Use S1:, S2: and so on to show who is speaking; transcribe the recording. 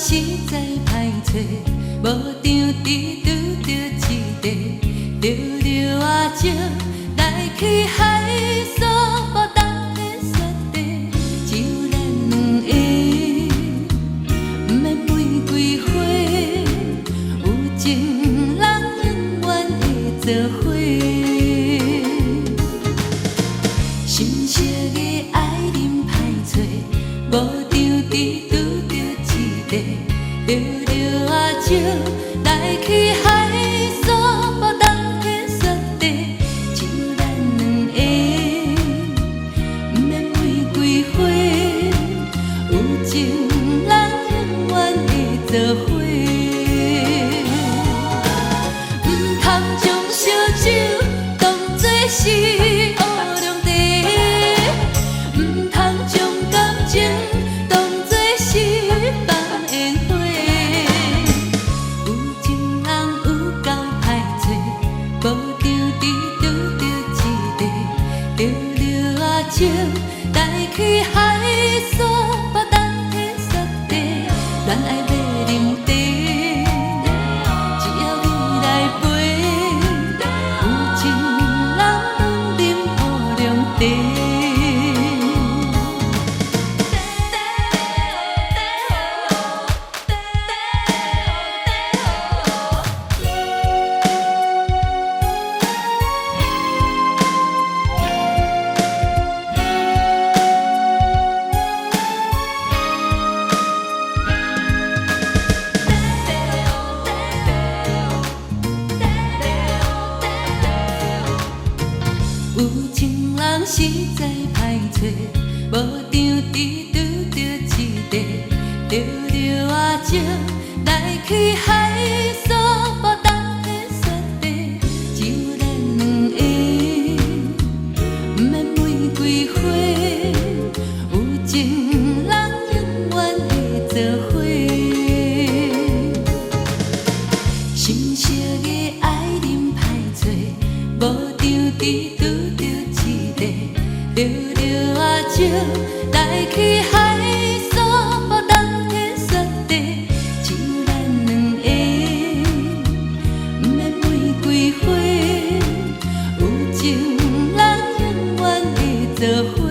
S1: 实在歹找，无场地拄着一个，溜溜啊少，来去海所，无当天雪地，只有咱两个，不免玫瑰花，有情人永远会做伙。心色的爱人歹找，无场地拄着一个，溜溜啊少，来去海所，无当天雪地，只有咱两个，不免玫瑰花，有情人永远会做伙。唔通将烧酒当作是乌龙茶，唔通将感情当作是放烟花。有情人有够歹找，无场地拄着一个，溜溜啊少，来去海所，无当天雪地，恋爱要啉茶。只要你来陪，有情人饮乌龙茶。有情人实在歹找，无场地拄着一个，溜溜啊少，来去海所，无当天雪地，只有咱两个，不免玫瑰花，有情人永远会做伙。心色的爱人歹找，无场地拄着一个，溜溜啊少，来去海所，无当天雪地，只有咱两个，不免玫瑰花，有情人永远会做伙。